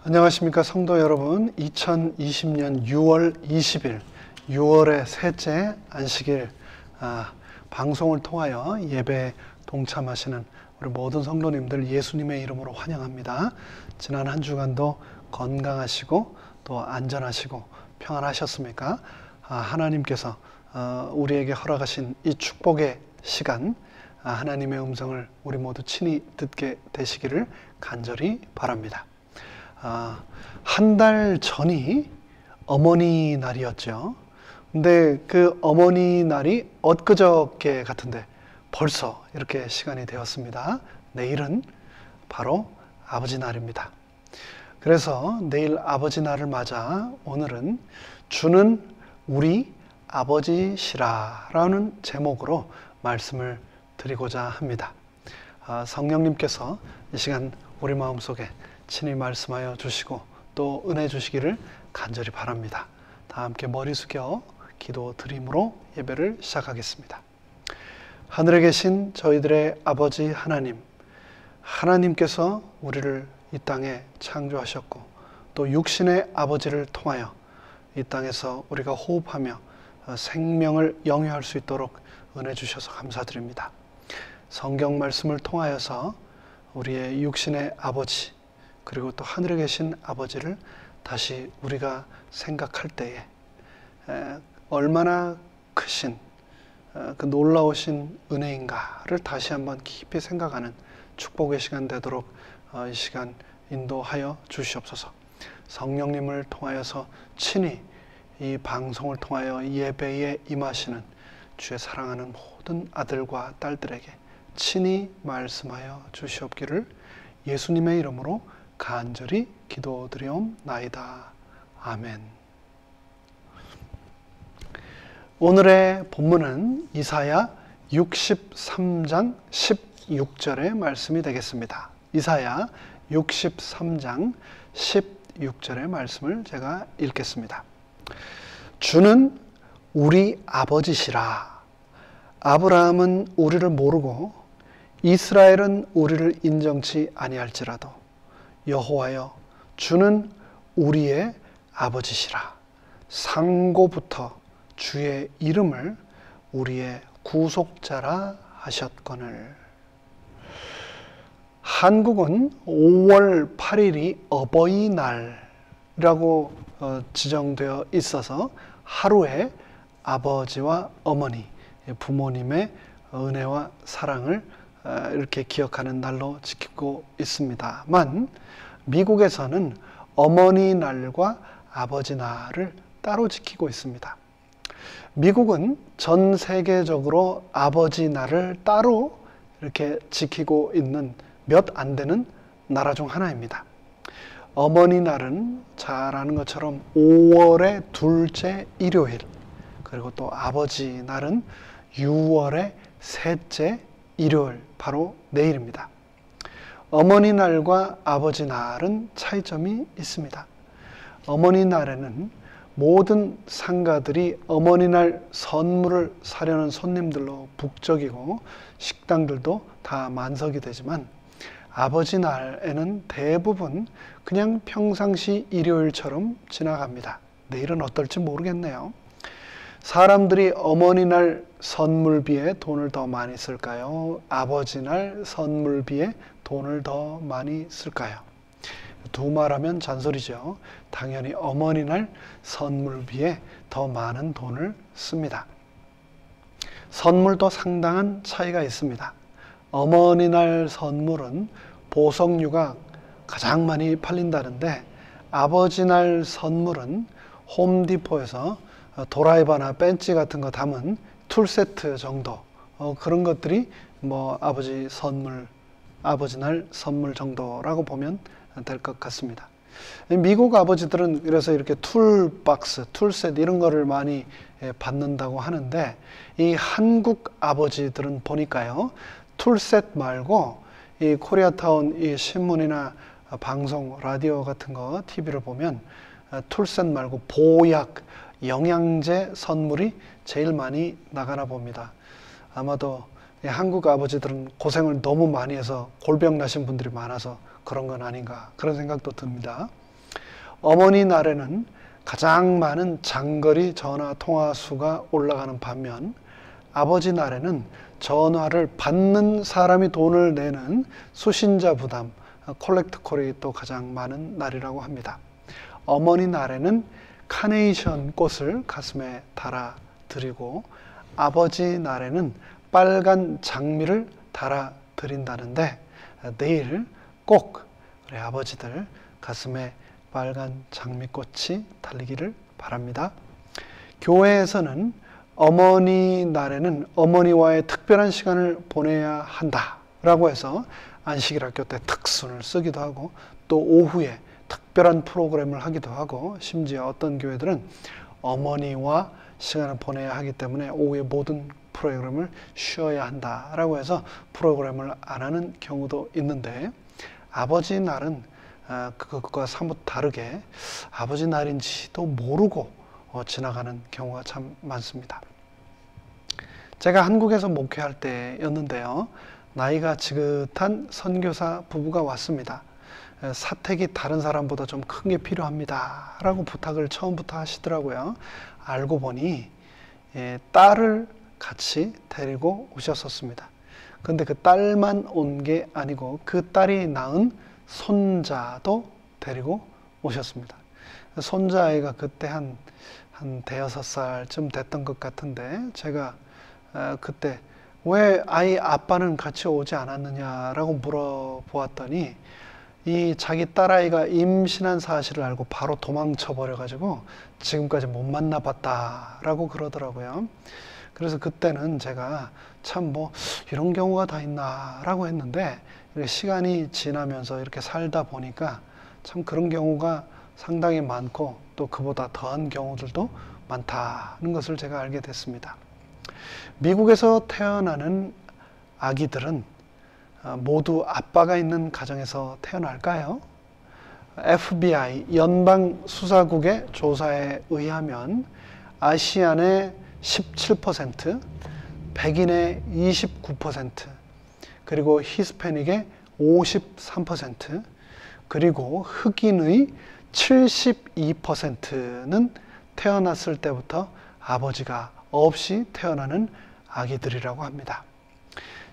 안녕하십니까 성도 여러분. 2020년 6월 20일 6월의 셋째 안식일 방송을 통하여 예배에 동참하시는 우리 모든 성도님들 예수님의 이름으로 환영합니다. 지난 한 주간도 건강하시고 또 안전하시고 평안하셨습니까? 하나님께서 우리에게 허락하신 이 축복의 시간, 하나님의 음성을 우리 모두 친히 듣게 되시기를 간절히 바랍니다. 한 달 전이 어머니 날이었죠. 근데 그 어머니 날이 엊그저께 같은데 벌써 이렇게 시간이 되었습니다. 내일은 바로 아버지 날입니다. 그래서 내일 아버지 날을 맞아 오늘은 주는 우리 아버지시라 라는 제목으로 말씀을 드리고자 합니다. 성령님께서 이 시간 우리 마음속에 친히 말씀하여 주시고 또 은혜 주시기를 간절히 바랍니다. 다 함께 머리 숙여 기도 드림으로 예배를 시작하겠습니다. 하늘에 계신 저희들의 아버지 하나님, 하나님께서 우리를 이 땅에 창조하셨고 또 육신의 아버지를 통하여 이 땅에서 우리가 호흡하며 생명을 영위할 수 있도록 은혜 주셔서 감사드립니다. 성경 말씀을 통하여서 우리의 육신의 아버지 그리고 또 하늘에 계신 아버지를 다시 우리가 생각할 때에 얼마나 크신 그 놀라우신 은혜인가를 다시 한번 깊이 생각하는 축복의 시간 되도록 이 시간 인도하여 주시옵소서. 성령님을 통하여서 친히 이 방송을 통하여 예배에 임하시는 주의 사랑하는 모든 아들과 딸들에게 친히 말씀하여 주시옵기를 예수님의 이름으로 간절히 기도드리옵나이다. 아멘. 오늘의 본문은 이사야 63장 16절의 말씀이 되겠습니다. 이사야 63장 16절의 말씀을 제가 읽겠습니다. 주는 우리 아버지시라. 아브라함은 우리를 모르고 이스라엘은 우리를 인정치 아니할지라도 여호와여, 주는 우리의 아버지시라. 상고부터 주의 이름을 우리의 구속자라 하셨거늘. 한국은 5월 8일이 어버이날이라고 지정되어 있어서 하루에 아버지와 어머니, 부모님의 은혜와 사랑을 이렇게 기억하는 날로 지키고 있습니다만 미국에서는 어머니 날과 아버지 날을 따로 지키고 있습니다. 미국은 전 세계적으로 아버지 날을 따로 이렇게 지키고 있는 몇 안 되는 나라 중 하나입니다. 어머니 날은 잘 아는 것처럼 5월의 둘째 일요일, 그리고 또 아버지 날은 6월의 셋째 일요일, 바로 내일입니다. 어머니 날과 아버지 날은 차이점이 있습니다. 어머니 날에는 모든 상가들이 어머니날 선물을 사려는 손님들로 북적이고 식당들도 다 만석이 되지만 아버지 날에는 대부분 그냥 평상시 일요일처럼 지나갑니다. 내일은 어떨지 모르겠네요. 사람들이 어머니날 선물비에 돈을 더 많이 쓸까요? 아버지날 선물비에 돈을 더 많이 쓸까요? 두 말하면 잔소리죠. 당연히 어머니날 선물비에 더 많은 돈을 씁니다. 선물도 상당한 차이가 있습니다. 어머니날 선물은 보석류가 가장 많이 팔린다는데 아버지날 선물은 홈디포에서 도라이버나 벤치 같은 거 담은 툴세트 정도, 그런 것들이 아버지날 선물 정도라고 보면 될 것 같습니다. 미국 아버지들은 그래서 이렇게 툴박스, 툴셋 이런 거를 많이 받는다고 하는데 이 한국 아버지들은 보니까요, 툴셋 말고 이 코리아타운 이 신문이나 방송, 라디오 같은 거, TV를 보면 툴셋 말고 보약, 영양제 선물이 제일 많이 나가나 봅니다. 아마도 한국 아버지들은 고생을 너무 많이 해서 골병 나신 분들이 많아서 그런 건 아닌가, 그런 생각도 듭니다. 어머니 날에는 가장 많은 장거리 전화 통화 수가 올라가는 반면 아버지 날에는 전화를 받는 사람이 돈을 내는 수신자 부담, 콜렉트 콜이 또 가장 많은 날이라고 합니다. 어머니 날에는 카네이션 꽃을 가슴에 달아 드리고 아버지 날에는 빨간 장미를 달아 드린다는데 내일 꼭 우리 아버지들 가슴에 빨간 장미꽃이 달리기를 바랍니다. 교회에서는 어머니 날에는 어머니와의 특별한 시간을 보내야 한다라고 해서 안식일학교 때 특순을 쓰기도 하고 또 오후에 특별한 프로그램을 하기도 하고 심지어 어떤 교회들은 어머니와 시간을 보내야 하기 때문에 오후에 모든 프로그램을 쉬어야 한다라고 해서 프로그램을 안 하는 경우도 있는데 아버지 날은 그것과 사뭇 다르게 아버지 날인지도 모르고 지나가는 경우가 참 많습니다. 제가 한국에서 목회할 때였는데요. 나이가 지긋한 선교사 부부가 왔습니다. 사택이 다른 사람보다 좀 큰 게 필요합니다 라고 부탁을 처음부터 하시더라고요. 알고 보니 딸을 같이 데리고 오셨었습니다. 근데 그 딸만 온 게 아니고 그 딸이 낳은 손자도 데리고 오셨습니다. 손자아이가 그때 한 대여섯 살쯤 됐던 것 같은데 제가 그때 왜 아이 아빠는 같이 오지 않았느냐라고 물어보았더니 이 자기 딸아이가 임신한 사실을 알고 바로 도망쳐 버려가지고 지금까지 못 만나봤다라고 그러더라고요. 그래서 그때는 제가 참 뭐 이런 경우가 다 있나라고 했는데 시간이 지나면서 이렇게 살다 보니까 참 그런 경우가 상당히 많고 또 그보다 더한 경우들도 많다는 것을 제가 알게 됐습니다. 미국에서 태어나는 아기들은 모두 아빠가 있는 가정에서 태어날까요? FBI 연방수사국의 조사에 의하면 아시안의 17%, 백인의 29%, 그리고 히스패닉의 53%, 그리고 흑인의 72%는 태어났을 때부터 아버지가 없이 태어나는 아기들이라고 합니다.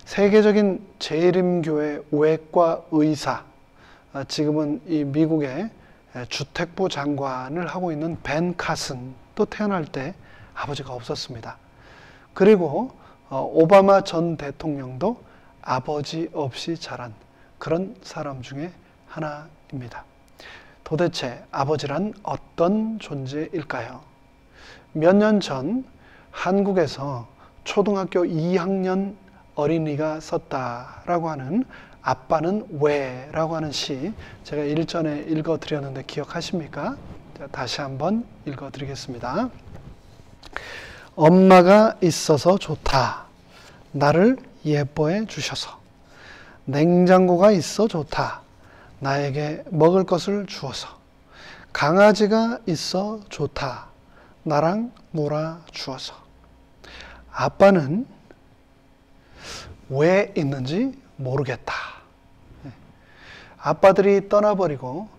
세계적인 재림교회 외과 의사, 지금은 이 미국의 주택부 장관을 하고 있는 벤 카슨도 태어날 때 아버지가 없었습니다. 그리고 오바마 전 대통령도 아버지 없이 자란 그런 사람 중에 하나입니다. 도대체 아버지란 어떤 존재일까요? 몇 년 전 한국에서 초등학교 2학년 어린이가 썼다라고 하는 아빠는 왜? 라고 하는 시 제가 일전에 읽어드렸는데 기억하십니까? 다시 한번 읽어드리겠습니다. 엄마가 있어서 좋다. 나를 예뻐해 주셔서. 냉장고가 있어 좋다. 나에게 먹을 것을 주어서. 강아지가 있어 좋다. 나랑 놀아 주어서. 아빠는 왜 있는지 모르겠다. 아빠들이 떠나버리고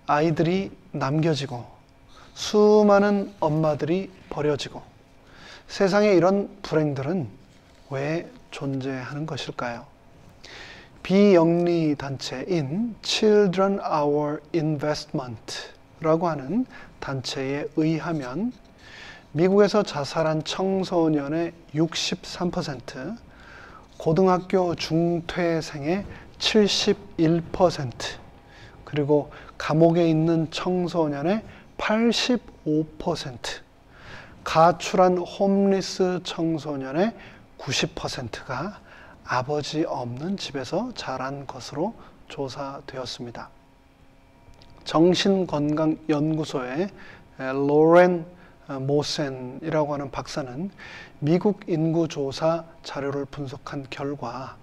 아이들이 남겨지고 수많은 엄마들이 버려지고 세상에 이런 불행들은 왜 존재하는 것일까요? 비영리 단체인 Children Our Investment라고 하는 단체에 의하면 미국에서 자살한 청소년의 63%, 고등학교 중퇴생의 71%, 그리고 감옥에 있는 청소년의 85%, 가출한 홈리스 청소년의 90%가 아버지 없는 집에서 자란 것으로 조사되었습니다. 정신건강연구소의 로렌 모센이라고 하는 박사는 미국 인구조사 자료를 분석한 결과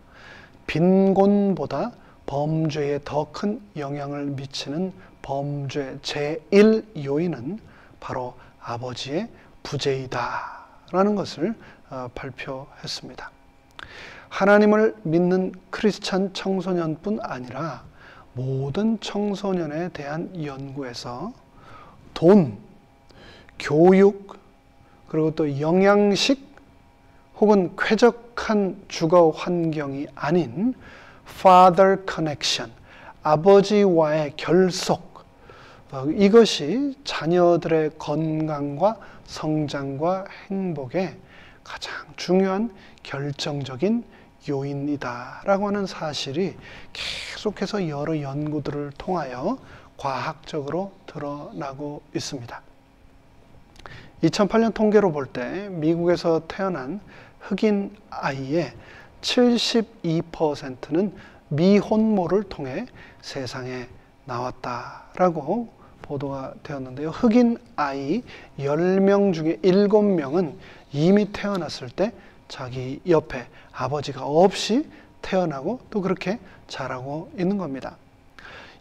빈곤보다 범죄에 더 큰 영향을 미치는 범죄 제1 요인은 바로 아버지의 부재이다 라는 것을 발표했습니다. 하나님을 믿는 크리스찬 청소년뿐 아니라 모든 청소년에 대한 연구에서 돈, 교육, 그리고 또 영양식 혹은 쾌적한 주거 환경이 아닌 father connection, 아버지와의 결속, 이것이 자녀들의 건강과 성장과 행복에 가장 중요한 결정적인 요인이다라고 하는 사실이 계속해서 여러 연구들을 통하여 과학적으로 드러나고 있습니다. 2008년 통계로 볼 때 미국에서 태어난 흑인 아이의 72%는 미혼모를 통해 세상에 나왔다라고 보도가 되었는데요. 흑인 아이 10명 중에 7명은 이미 태어났을 때 자기 옆에 아버지가 없이 태어나고 또 그렇게 자라고 있는 겁니다.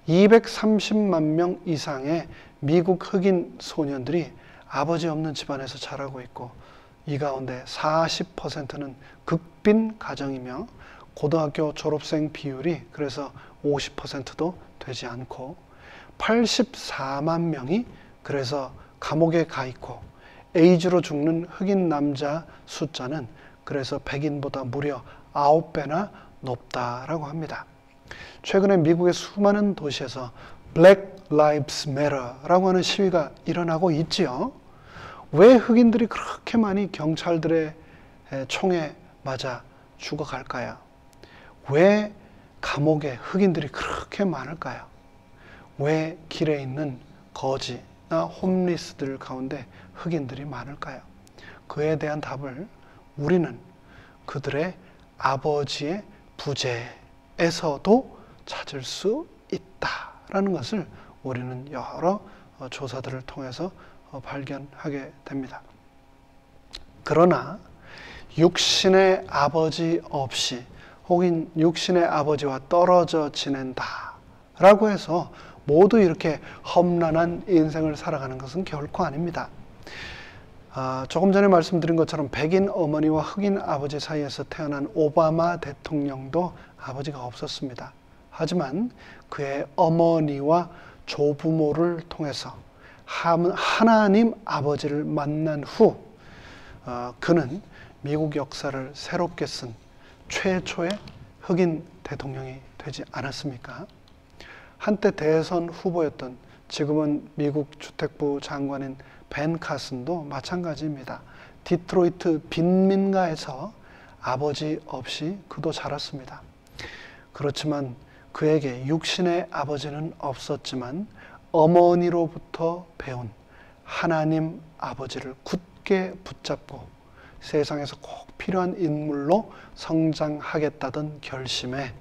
230만 명 이상의 미국 흑인 소년들이 아버지 없는 집안에서 자라고 있고, 이 가운데 40%는 극빈 가정이며 고등학교 졸업생 비율이 그래서 50%도 되지 않고, 84만 명이 그래서 감옥에 가 있고, 에이즈로 죽는 흑인 남자 숫자는 그래서 백인보다 무려 9배나 높다라고 합니다. 최근에 미국의 수많은 도시에서 Black Lives Matter라고 하는 시위가 일어나고 있지요. 왜 흑인들이 그렇게 많이 경찰들의 총에 맞아 죽어갈까요? 왜 감옥에 흑인들이 그렇게 많을까요? 왜 길에 있는 거지나 홈리스들 가운데 흑인들이 많을까요? 그에 대한 답을 우리는 그들의 아버지의 부재에서도 찾을 수 있다라는 것을 우리는 여러 조사들을 통해서 발견하게 됩니다. 그러나 육신의 아버지 없이 혹은 육신의 아버지와 떨어져 지낸다라고 해서 모두 이렇게 험난한 인생을 살아가는 것은 결코 아닙니다. 조금 전에 말씀드린 것처럼 백인 어머니와 흑인 아버지 사이에서 태어난 오바마 대통령도 아버지가 없었습니다. 하지만 그의 어머니와 조부모를 통해서 하나님 아버지를 만난 후 그는 미국 역사를 새롭게 쓴 최초의 흑인 대통령이 되지 않았습니까? 한때 대선 후보였던, 지금은 미국 주택부 장관인 벤 카슨도 마찬가지입니다. 디트로이트 빈민가에서 아버지 없이 그도 자랐습니다. 그렇지만 그에게 육신의 아버지는 없었지만 어머니로부터 배운 하나님 아버지를 굳게 붙잡고 세상에서 꼭 필요한 인물로 성장하겠다던 결심에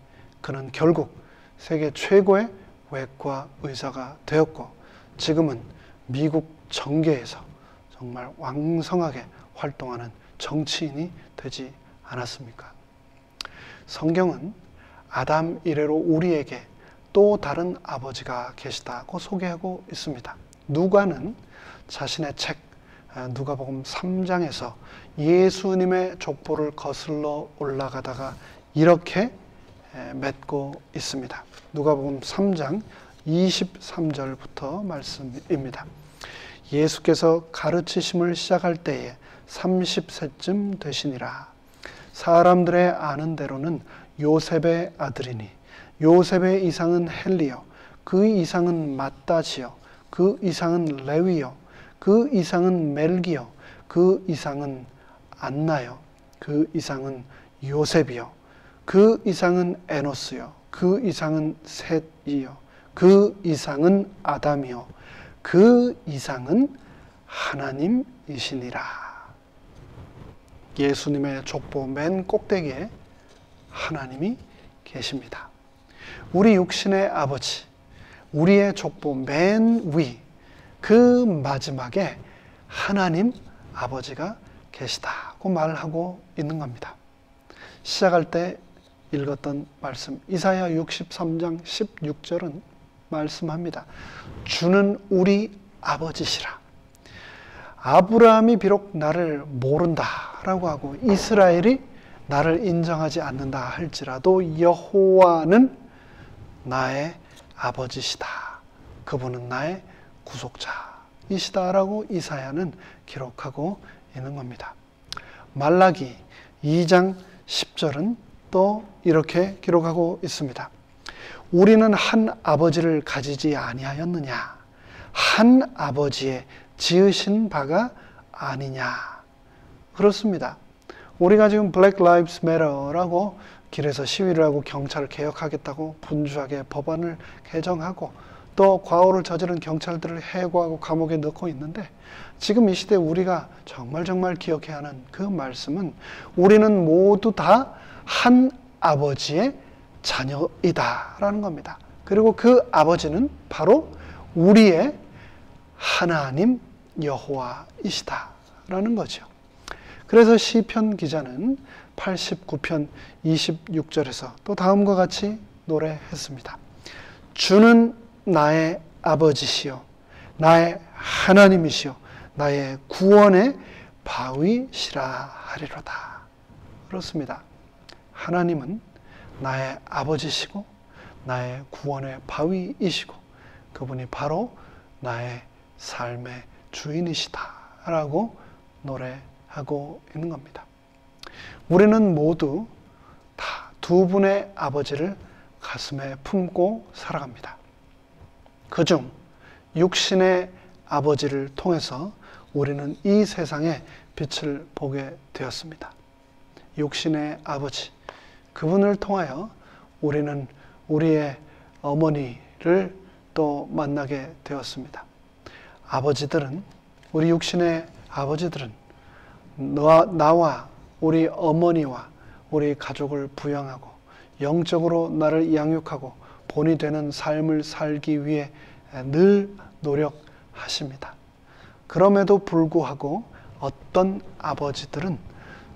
그는 결국 세계 최고의 외과 의사가 되었고, 지금은 미국 정계에서 정말 왕성하게 활동하는 정치인이 되지 않았습니까? 성경은 아담 이래로 우리에게 또 다른 아버지가 계시다고 소개하고 있습니다. 누가는 자신의 책 누가복음 3장에서 예수님의 족보를 거슬러 올라가다가 이렇게 맺고 있습니다. 누가복음 3장 23절부터 말씀입니다. 예수께서 가르치심을 시작할 때에 30세쯤 되시니라. 사람들의 아는 대로는 요셉의 아들이니 요셉의 이상은 헬리요, 그 이상은 맏다시요, 그 이상은 레위요, 그 이상은 멜기요, 그 이상은 안나요, 그 이상은 요셉이요, 그 이상은 에노스요, 그 이상은 셋이요, 그 이상은 아담이요, 그 이상은 하나님이시니라. 예수님의 족보 맨 꼭대기에 하나님이 계십니다. 우리 육신의 아버지, 우리의 족보 맨 위, 그 마지막에 하나님 아버지가 계시다고 말하고 있는 겁니다. 시작할 때 읽었던 말씀, 이사야 63장 16절은 말씀합니다. 주는 우리 아버지시라. 아브라함이 비록 나를 모른다라고 하고 이스라엘이 나를 인정하지 않는다 할지라도 여호와는 나의 아버지시다. 그분은 나의 구속자이시다라고 이사야는 기록하고 있는 겁니다. 말라기 2장 10절은 또 이렇게 기록하고 있습니다. 우리는 한 아버지를 가지지 아니하였느냐? 한 아버지의 지으신 바가 아니냐? 그렇습니다. 우리가 지금 Black Lives Matter라고 길에서 시위를 하고 경찰을 개혁하겠다고 분주하게 법안을 개정하고 또 과오를 저지른 경찰들을 해고하고 감옥에 넣고 있는데, 지금 이 시대에 우리가 정말 기억해야 하는 그 말씀은 우리는 모두 다 한 아버지의 자녀이다라는 겁니다. 그리고 그 아버지는 바로 우리의 하나님 여호와이시다라는 거죠. 그래서 시편 기자는 89편 26절에서 또 다음과 같이 노래했습니다. 주는 나의 아버지시요 나의 하나님이시요 나의 구원의 바위시라 하리로다. 그렇습니다. 하나님은 나의 아버지시고 나의 구원의 바위이시고 그분이 바로 나의 삶의 주인이시다라고 노래하고 있는 겁니다. 우리는 모두 다 두 분의 아버지를 가슴에 품고 살아갑니다. 그중 육신의 아버지를 통해서 우리는 이 세상에 빛을 보게 되었습니다. 육신의 아버지, 그분을 통하여 우리는 우리의 어머니를 또 만나게 되었습니다. 아버지들은, 우리 육신의 아버지들은 나와 우리 어머니와 우리 가족을 부양하고 영적으로 나를 양육하고 본이 되는 삶을 살기 위해 늘 노력하십니다. 그럼에도 불구하고 어떤 아버지들은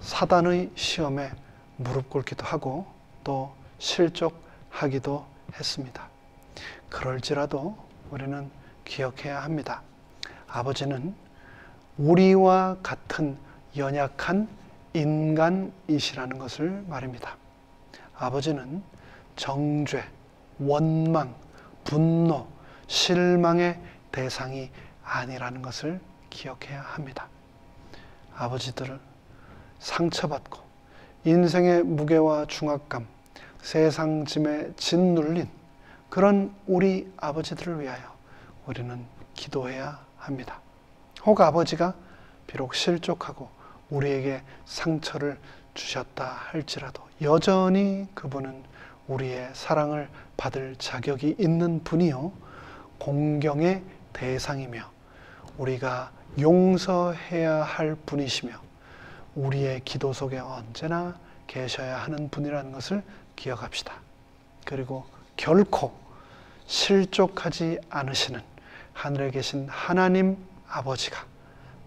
사단의 시험에 무릎 꿇기도 하고 또 실족하기도 했습니다. 그럴지라도 우리는 기억해야 합니다. 아버지는 우리와 같은 연약한 인간이시라는 것을 말입니다. 아버지는 정죄, 원망, 분노, 실망의 대상이 아니라는 것을 기억해야 합니다. 아버지들을 상처받고 인생의 무게와 중압감, 세상 짐에 짓눌린 그런 우리 아버지들을 위하여 우리는 기도해야 합니다. 혹 아버지가 비록 실족하고 우리에게 상처를 주셨다 할지라도 여전히 그분은 우리의 사랑을 받을 자격이 있는 분이요 공경의 대상이며 우리가 용서해야 할 분이시며 우리의 기도 속에 언제나 계셔야 하는 분이라는 것을 기억합시다. 그리고 결코 실족하지 않으시는 하늘에 계신 하나님 아버지가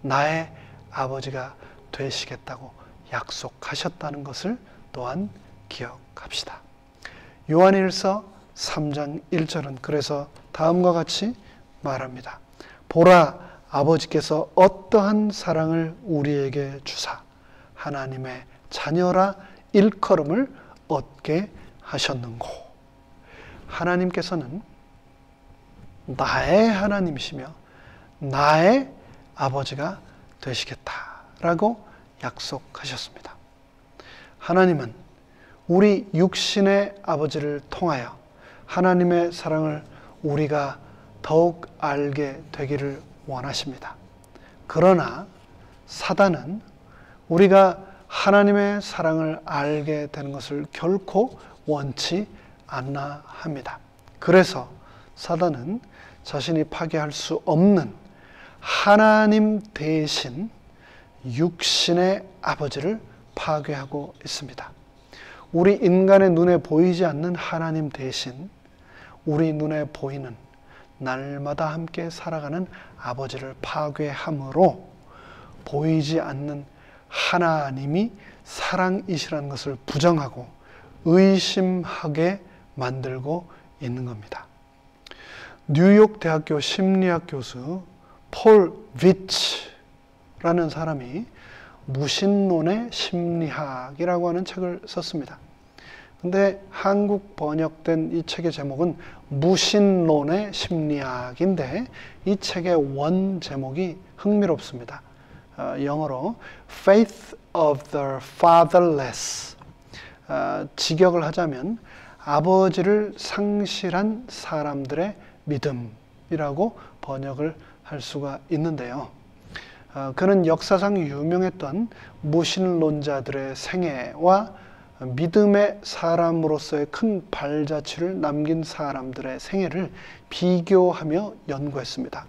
나의 아버지가 되시겠다고 약속하셨다는 것을 또한 기억합시다. 요한일서 3장 1절은 그래서 다음과 같이 말합니다. 보라, 아버지께서 어떠한 사랑을 우리에게 주사 하나님의 자녀라 일컬음을 얻게 하셨는고. 하나님께서는 나의 하나님이시며 나의 아버지가 되시겠다라고 약속하셨습니다. 하나님은 우리 육신의 아버지를 통하여 하나님의 사랑을 우리가 더욱 알게 되기를 원하십니다. 그러나 사단은 우리가 하나님의 사랑을 알게 되는 것을 결코 원치 않나 합니다. 그래서 사단은 자신이 파괴할 수 없는 하나님 대신 육신의 아버지를 파괴하고 있습니다. 우리 인간의 눈에 보이지 않는 하나님 대신 우리 눈에 보이는 날마다 함께 살아가는 아버지를 파괴함으로 보이지 않는 하나님이 사랑이시라는 것을 부정하고 의심하게 만들고 있는 겁니다. 뉴욕 대학교 심리학 교수 폴 비치라는 사람이 무신론의 심리학이라고 하는 책을 썼습니다. 근데 한국 번역된 이 책의 제목은 무신론의 심리학인데 이 책의 원 제목이 흥미롭습니다. 영어로 Faith of the Fatherless. 직역을 하자면 아버지를 상실한 사람들의 믿음이라고 번역을 할 수가 있는데요. 그는 역사상 유명했던 무신론자들의 생애와 믿음의 사람으로서의 큰 발자취를 남긴 사람들의 생애를 비교하며 연구했습니다.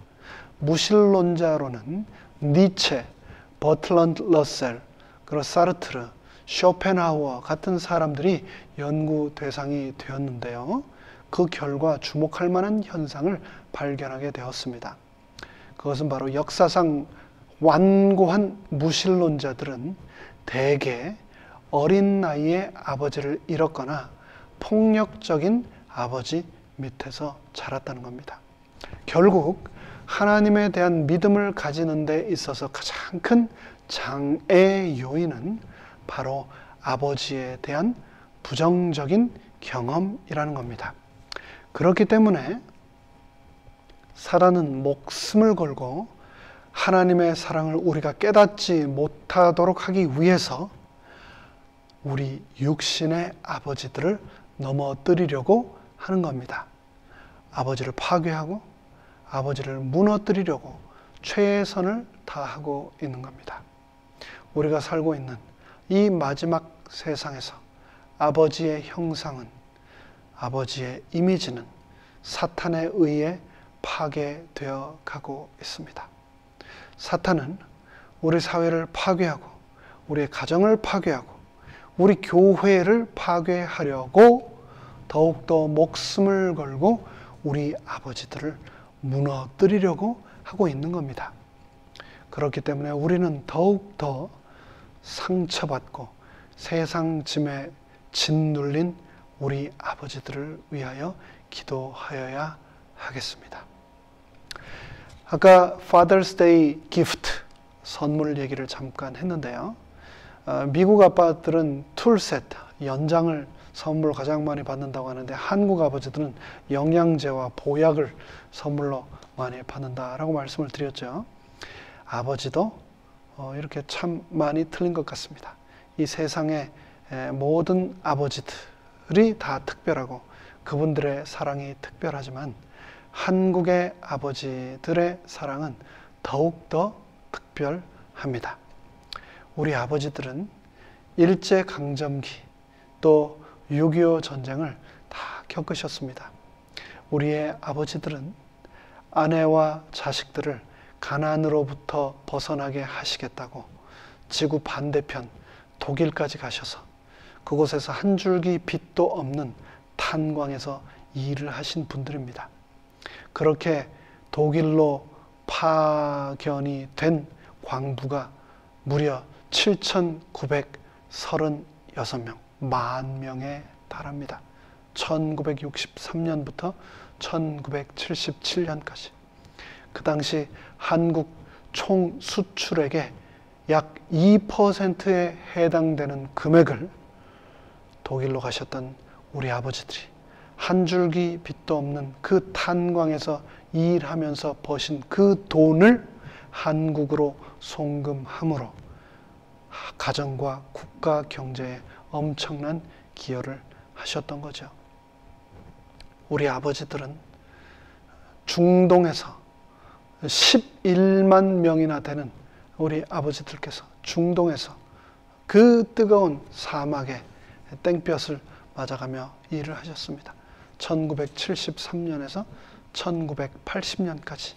무신론자로는 니체, 버트런드 러셀, 그리고 사르트르, 쇼펜하우어 같은 사람들이 연구 대상이 되었는데요. 그 결과 주목할 만한 현상을 발견하게 되었습니다. 그것은 바로 역사상 완고한 무신론자들은 대개 어린 나이에 아버지를 잃었거나 폭력적인 아버지 밑에서 자랐다는 겁니다. 결국 하나님에 대한 믿음을 가지는 데 있어서 가장 큰 장애 요인은 바로 아버지에 대한 부정적인 경험이라는 겁니다. 그렇기 때문에 사라는 목숨을 걸고 하나님의 사랑을 우리가 깨닫지 못하도록 하기 위해서 우리 육신의 아버지들을 넘어뜨리려고 하는 겁니다. 아버지를 파괴하고 아버지를 무너뜨리려고 최선을 다하고 있는 겁니다. 우리가 살고 있는 이 마지막 세상에서 아버지의 형상은, 아버지의 이미지는 사탄에 의해 파괴되어 가고 있습니다. 사탄은 우리 사회를 파괴하고 우리의 가정을 파괴하고 우리 교회를 파괴하려고 더욱더 목숨을 걸고 우리 아버지들을 무너뜨리려고 하고 있는 겁니다. 그렇기 때문에 우리는 더욱더 상처받고 세상 짐에 짓눌린 우리 아버지들을 위하여 기도하여야 하겠습니다. 아까 Father's Day gift, 선물 얘기를 잠깐 했는데요. 미국 아빠들은 툴셋, 연장을 선물로 가장 많이 받는다고 하는데 한국 아버지들은 영양제와 보약을 선물로 많이 받는다라고 말씀을 드렸죠. 아버지도 이렇게 참 많이 틀린 것 같습니다. 이 세상의 모든 아버지들이 다 특별하고 그분들의 사랑이 특별하지만 한국의 아버지들의 사랑은 더욱더 특별합니다. 우리 아버지들은 일제강점기 또 6.25 전쟁을 다 겪으셨습니다. 우리의 아버지들은 아내와 자식들을 가난으로부터 벗어나게 하시겠다고 지구 반대편 독일까지 가셔서 그곳에서 한 줄기 빛도 없는 탄광에서 일을 하신 분들입니다. 그렇게 독일로 파견이 된 광부가 무려 7,936명, 10,000명에 달합니다. 1963년부터 1977년까지. 그 당시 한국 총 수출액의 약 2%에 해당되는 금액을 독일로 가셨던 우리 아버지들이 한 줄기 빛도 없는 그 탄광에서 일하면서 버신 그 돈을 한국으로 송금함으로 가정과 국가 경제에 엄청난 기여를 하셨던 거죠. 우리 아버지들은 중동에서 11만 명이나 되는 우리 아버지들께서 중동에서 그 뜨거운 사막에 땡볕을 맞아가며 일을 하셨습니다. 1973년에서 1980년까지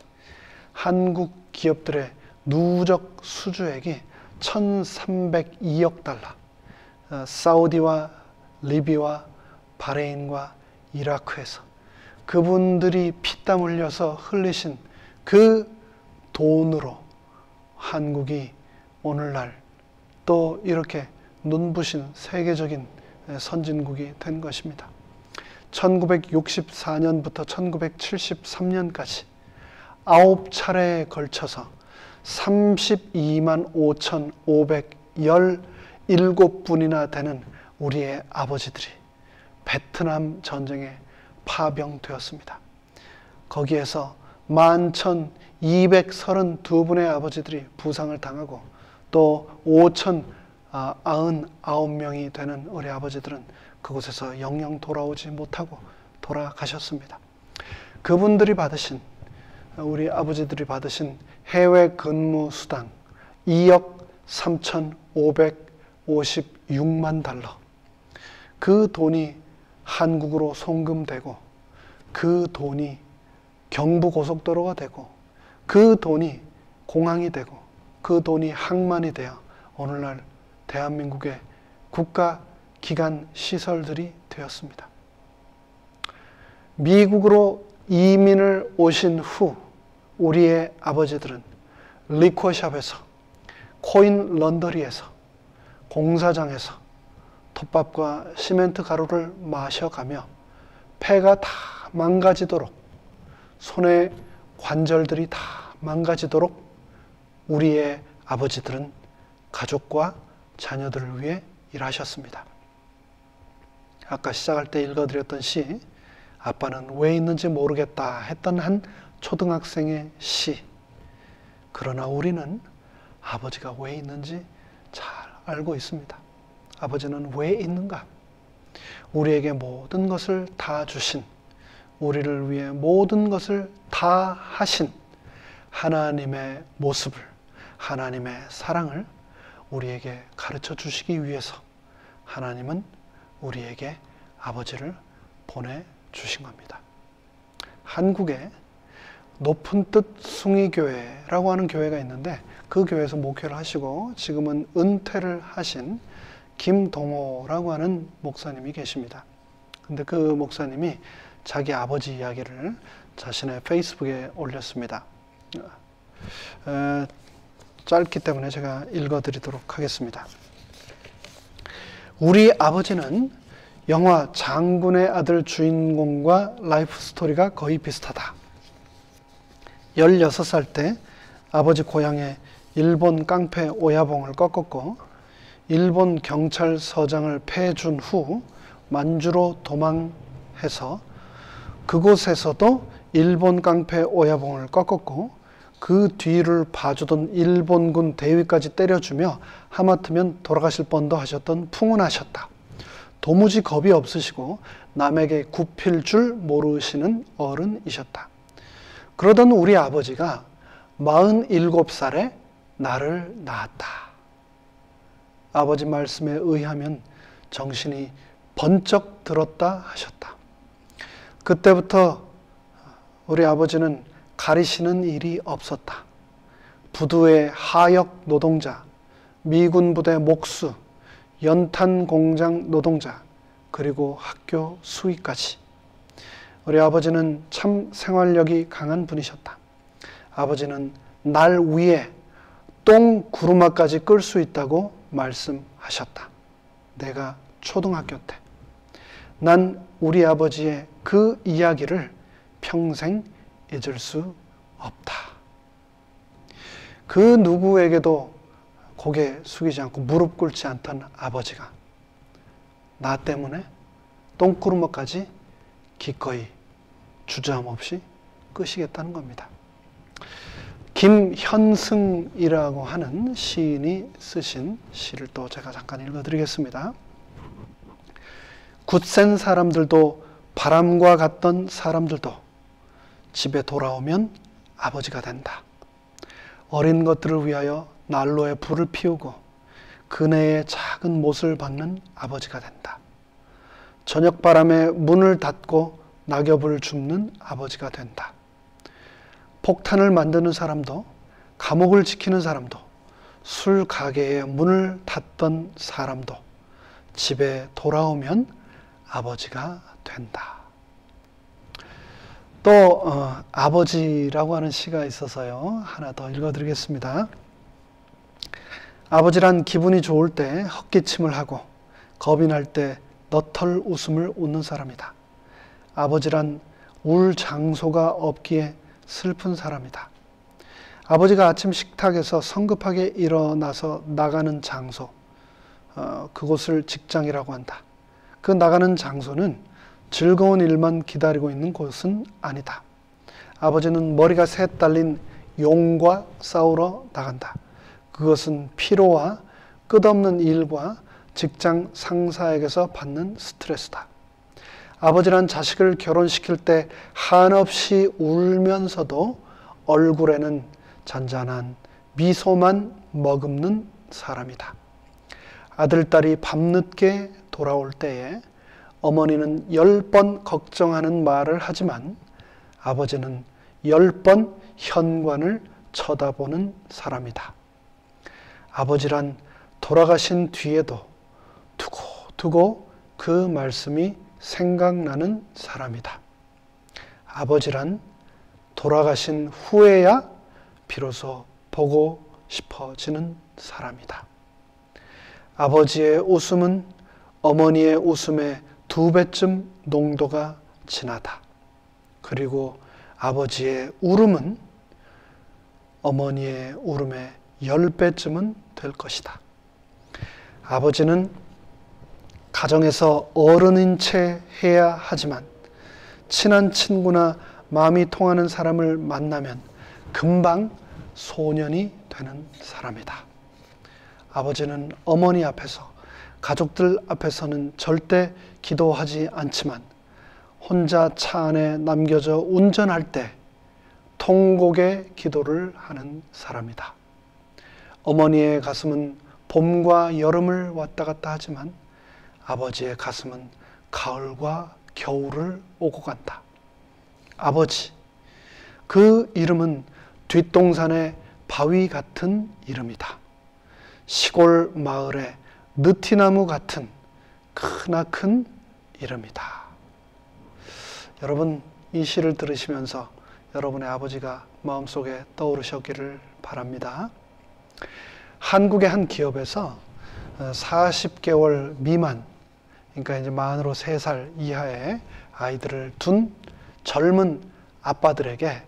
한국 기업들의 누적 수주액이 1,302억 달러, 사우디와 리비와 바레인과 이라크에서 그분들이 피땀 흘려서 흘리신 그 돈으로 한국이 오늘날 또 이렇게 눈부신 세계적인 선진국이 된 것입니다. 1964년부터 1973년까지 9차례에 걸쳐서 32만 5,517분이나 되는 우리의 아버지들이 베트남 전쟁에 파병되었습니다. 거기에서 11,232분의 아버지들이 부상을 당하고 또 5,099명이 되는 우리 아버지들은 그곳에서 영영 돌아오지 못하고 돌아가셨습니다. 그분들이 받으신, 우리 아버지들이 받으신 해외 근무 수당 2억 3,556만 달러, 그 돈이 한국으로 송금되고 그 돈이 경부고속도로가 되고 그 돈이 공항이 되고 그 돈이 항만이 되어 오늘날 대한민국의 국가기관 시설들이 되었습니다. 미국으로 이민을 오신 후 우리의 아버지들은 리코샵에서, 코인 런더리에서, 공사장에서 톱밥과 시멘트 가루를 마셔가며 폐가 다 망가지도록, 손의 관절들이 다 망가지도록 우리의 아버지들은 가족과 자녀들을 위해 일하셨습니다. 아까 시작할 때 읽어드렸던 시, 아빠는 왜 있는지 모르겠다 했던 한 초등학생의 시. 그러나 우리는 아버지가 왜 있는지 잘 알고 있습니다. 아버지는 왜 있는가? 우리에게 모든 것을 다 주신, 우리를 위해 모든 것을 다 하신 하나님의 모습을, 하나님의 사랑을 우리에게 가르쳐 주시기 위해서 하나님은 우리에게 아버지를 보내주신 겁니다. 한국에 높은 뜻 숭의교회라고 하는 교회가 있는데 그 교회에서 목회를 하시고 지금은 은퇴를 하신 김동호라고 하는 목사님이 계십니다. 근데 그 목사님이 자기 아버지 이야기를 자신의 페이스북에 올렸습니다. 짧기 때문에 제가 읽어드리도록 하겠습니다. 우리 아버지는 영화 장군의 아들 주인공과 라이프 스토리가 거의 비슷하다. 16살 때 아버지 고향에 일본 깡패 오야봉을 꺾었고 일본 경찰서장을 패준 후 만주로 도망해서 그곳에서도 일본 깡패 오야봉을 꺾었고 그 뒤를 봐주던 일본군 대위까지 때려주며 하마터면 돌아가실 뻔도 하셨던 풍운하셨다. 도무지 겁이 없으시고 남에게 굽힐 줄 모르시는 어른이셨다. 그러던 우리 아버지가 47살에 나를 낳았다. 아버지 말씀에 의하면 정신이 번쩍 들었다 하셨다. 그때부터 우리 아버지는 가리시는 일이 없었다. 부두의 하역 노동자, 미군 부대 목수, 연탄 공장 노동자, 그리고 학교 수위까지. 우리 아버지는 참 생활력이 강한 분이셨다. 아버지는 날 위에 똥 구루마까지 끌 수 있다고 말씀하셨다. 내가 초등학교 때. 난 우리 아버지의 그 이야기를 평생 잊을 수 없다. 그 누구에게도 고개 숙이지 않고 무릎 꿇지 않던 아버지가 나 때문에 똥구르마까지 기꺼이 주저함없이 끄시겠다는 겁니다. 김현승이라고 하는 시인이 쓰신 시를 또 제가 잠깐 읽어드리겠습니다. 굳센 사람들도 바람과 같던 사람들도 집에 돌아오면 아버지가 된다. 어린 것들을 위하여 난로에 불을 피우고 그네의 작은 못을 박는 아버지가 된다. 저녁바람에 문을 닫고 낙엽을 줍는 아버지가 된다. 폭탄을 만드는 사람도, 감옥을 지키는 사람도, 술 가게에 문을 닫던 사람도 집에 돌아오면 아버지가 된다. 또 아버지라고 하는 시가 있어서요. 하나 더 읽어드리겠습니다. 아버지란 기분이 좋을 때 헛기침을 하고 겁이 날 때 너털 웃음을 웃는 사람이다. 아버지란 울 장소가 없기에 슬픈 사람이다. 아버지가 아침 식탁에서 성급하게 일어나서 나가는 장소, 그곳을 직장이라고 한다. 그 나가는 장소는 즐거운 일만 기다리고 있는 곳은 아니다. 아버지는 머리가 셋 달린 용과 싸우러 나간다. 그것은 피로와 끝없는 일과 직장 상사에게서 받는 스트레스다. 아버지란 자식을 결혼시킬 때 한없이 울면서도 얼굴에는 잔잔한 미소만 머금는 사람이다. 아들, 딸이 밤늦게 돌아올 때에 어머니는 10번 걱정하는 말을 하지만 아버지는 10번 현관을 쳐다보는 사람이다. 아버지란 돌아가신 뒤에도 두고두고 그 말씀이 생각나는 사람이다. 아버지란 돌아가신 후에야 비로소 보고 싶어지는 사람이다. 아버지의 웃음은 어머니의 웃음의 2배쯤 농도가 진하다. 그리고 아버지의 울음은 어머니의 울음의 10배쯤은 될 것이다. 아버지는 가정에서 어른인 채 해야 하지만 친한 친구나 마음이 통하는 사람을 만나면 금방 소년이 되는 사람이다. 아버지는 어머니 앞에서, 가족들 앞에서는 절대 기도하지 않지만 혼자 차 안에 남겨져 운전할 때 통곡의 기도를 하는 사람이다. 어머니의 가슴은 봄과 여름을 왔다 갔다 하지만 아버지의 가슴은 가을과 겨울을 오고 간다. 아버지, 그 이름은 뒷동산의 바위 같은 이름이다. 시골 마을의 느티나무 같은 크나큰 이름이다. 여러분, 이 시를 들으시면서 여러분의 아버지가 마음속에 떠오르셨기를 바랍니다. 한국의 한 기업에서 40개월 미만, 그러니까 이제 만으로 3살 이하의 아이들을 둔 젊은 아빠들에게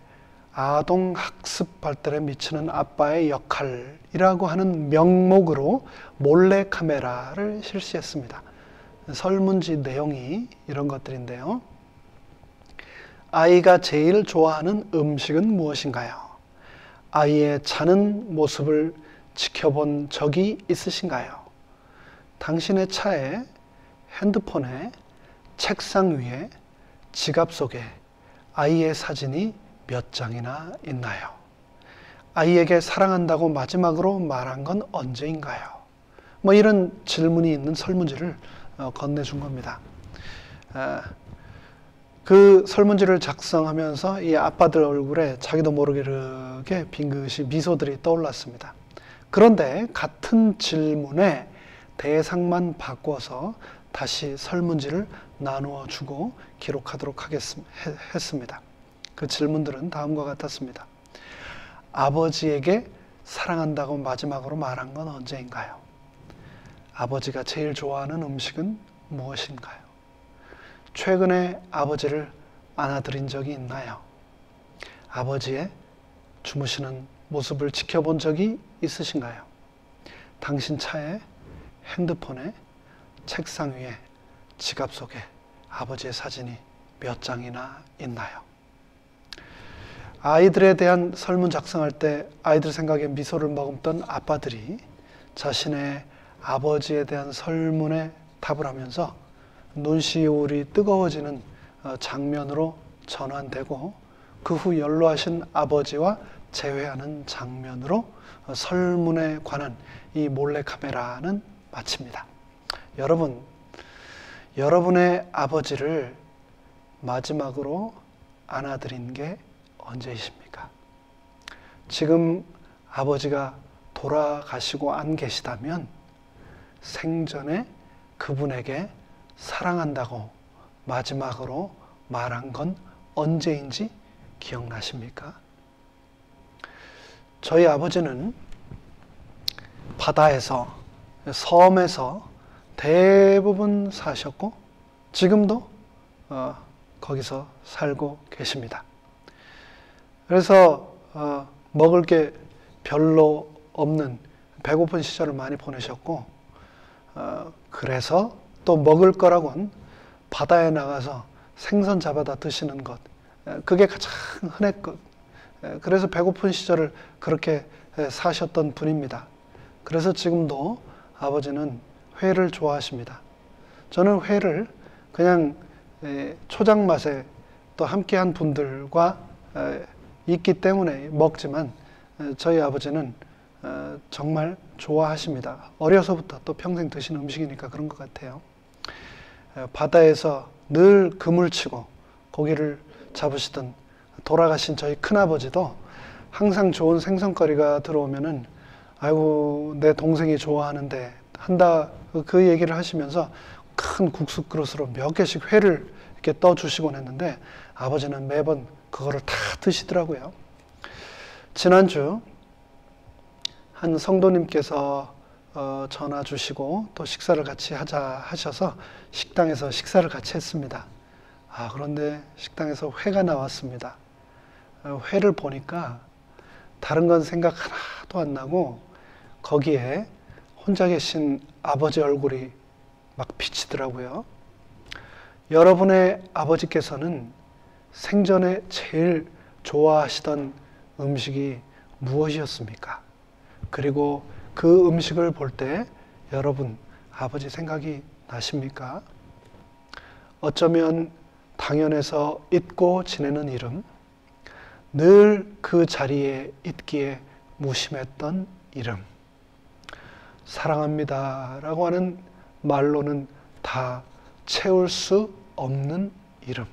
아동 학습 발달에 미치는 아빠의 역할이라고 하는 명목으로 몰래카메라를 실시했습니다. 설문지 내용이 이런 것들인데요. 아이가 제일 좋아하는 음식은 무엇인가요? 아이의 자는 모습을 지켜본 적이 있으신가요? 당신의 차에, 핸드폰에, 책상 위에, 지갑 속에 아이의 사진이 몇 장이나 있나요? 아이에게 사랑한다고 마지막으로 말한 건 언제인가요? 뭐 이런 질문이 있는 설문지를 건네준 겁니다. 그 설문지를 작성하면서 이 아빠들 얼굴에 자기도 모르게 빙긋이 미소들이 떠올랐습니다. 그런데 같은 질문에 대상만 바꿔서 다시 설문지를 나누어 주고 기록하도록 했습니다. 그 질문들은 다음과 같았습니다. 아버지에게 사랑한다고 마지막으로 말한 건 언제인가요? 아버지가 제일 좋아하는 음식은 무엇인가요? 최근에 아버지를 안아드린 적이 있나요? 아버지의 주무시는 모습을 지켜본 적이 있으신가요? 당신 차에, 핸드폰에, 책상 위에, 지갑 속에 아버지의 사진이 몇 장이나 있나요? 아이들에 대한 설문 작성할 때 아이들 생각에 미소를 머금던 아빠들이 자신의 아버지에 대한 설문에 답을 하면서 눈시울이 뜨거워지는 장면으로 전환되고 그 후 연로하신 아버지와 재회하는 장면으로 설문에 관한 이 몰래카메라는 마칩니다. 여러분, 여러분의 아버지를 마지막으로 안아드린 게 언제이십니까? 지금 아버지가 돌아가시고 안 계시다면 생전에 그분에게 사랑한다고 마지막으로 말한 건 언제인지 기억나십니까? 저희 아버지는 바다에서, 섬에서 대부분 사셨고 지금도 거기서 살고 계십니다. 그래서 먹을 게 별로 없는 배고픈 시절을 많이 보내셨고 그래서 또 먹을 거라곤 바다에 나가서 생선 잡아다 드시는 것, 그게 가장 흔했고, 그래서 배고픈 시절을 그렇게 사셨던 분입니다. 그래서 지금도 아버지는 회를 좋아하십니다. 저는 회를 그냥 초장 맛에 또 함께한 분들과 있기 때문에 먹지만, 저희 아버지는 정말 좋아하십니다. 어려서부터 또 평생 드신 음식이니까 그런 것 같아요. 바다에서 늘 그물치고 고기를 잡으시던 돌아가신 저희 큰아버지도 항상 좋은 생선거리가 들어오면은 아이고 내 동생이 좋아하는데 한다, 그 얘기를 하시면서 큰 국수 그릇으로 몇 개씩 회를 이렇게 떠주시곤 했는데 아버지는 매번 그거를 다 드시더라고요. 지난주 한 성도님께서 전화 주시고 또 식사를 같이 하자 하셔서 식당에서 식사를 같이 했습니다. 그런데 식당에서 회가 나왔습니다. 회를 보니까 다른 건 생각 하나도 안 나고 거기에 혼자 계신 아버지 얼굴이 막 비치더라고요. 여러분의 아버지께서는 생전에 제일 좋아하시던 음식이 무엇이었습니까? 그리고 그 음식을 볼 때 여러분 아버지 생각이 나십니까? 어쩌면 당연해서 잊고 지내는 이름, 늘 그 자리에 있기에 무심했던 이름, 사랑합니다 라고 하는 말로는 다 채울 수 없는 이름,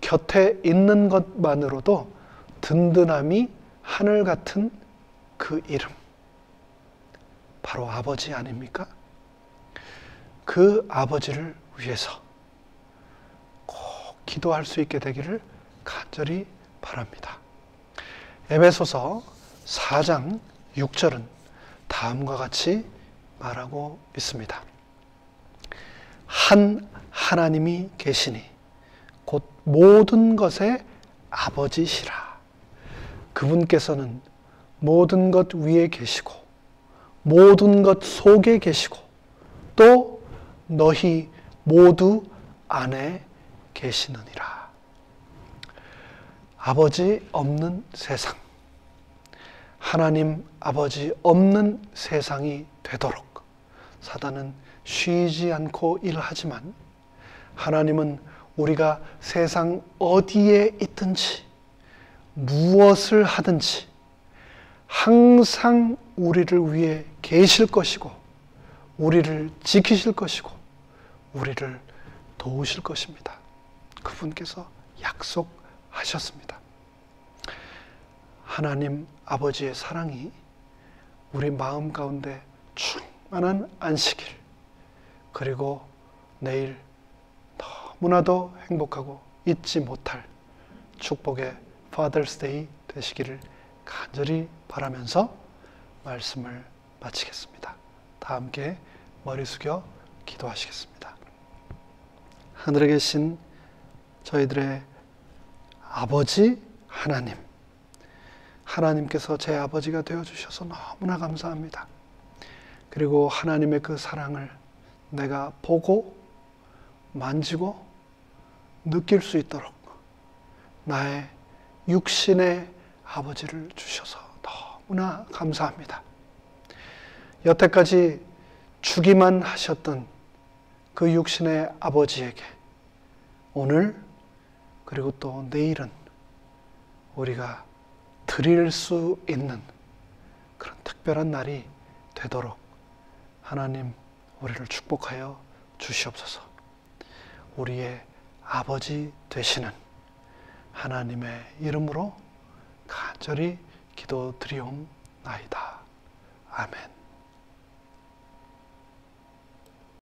곁에 있는 것만으로도 든든함이 하늘 같은 그 이름, 바로 아버지 아닙니까? 그 아버지를 위해서 꼭 기도할 수 있게 되기를 간절히 바랍니다. 에베소서 4장 6절은 다음과 같이 말하고 있습니다. 한 하나님이 계시니 곧 모든 것의 아버지시라. 그분께서는 모든 것 위에 계시고 모든 것 속에 계시고 또 너희 모두 안에 계시느니라. 아버지 없는 세상, 하나님 아버지 없는 세상이 되도록 사단은 쉬지 않고 일하지만 하나님은 우리가 세상 어디에 있든지 무엇을 하든지 항상 우리를 위해 계실 것이고 우리를 지키실 것이고 우리를 도우실 것입니다. 그분께서 약속하셨습니다. 하나님 아버지의 사랑이 우리 마음 가운데 충만한 안식일, 그리고 내일 너무나도 행복하고 잊지 못할 축복의 Father's Day 되시기를 간절히 바라면서 말씀을 마치겠습니다. 다 함께 머리 숙여 기도하시겠습니다. 하늘에 계신 저희들의 아버지 하나님, 하나님께서 제 아버지가 되어주셔서 너무나 감사합니다. 그리고 하나님의 그 사랑을 내가 보고 만지고 느낄 수 있도록 나의 육신의 아버지를 주셔서 너무나 감사합니다. 여태까지 주기만 하셨던 그 육신의 아버지에게 오늘 그리고 또 내일은 우리가 드릴 수 있는 그런 특별한 날이 되도록 하나님 우리를 축복하여 주시옵소서. 우리의 아버지 되시는 하나님의 이름으로 간절히 기도드리옵나이다. 아멘.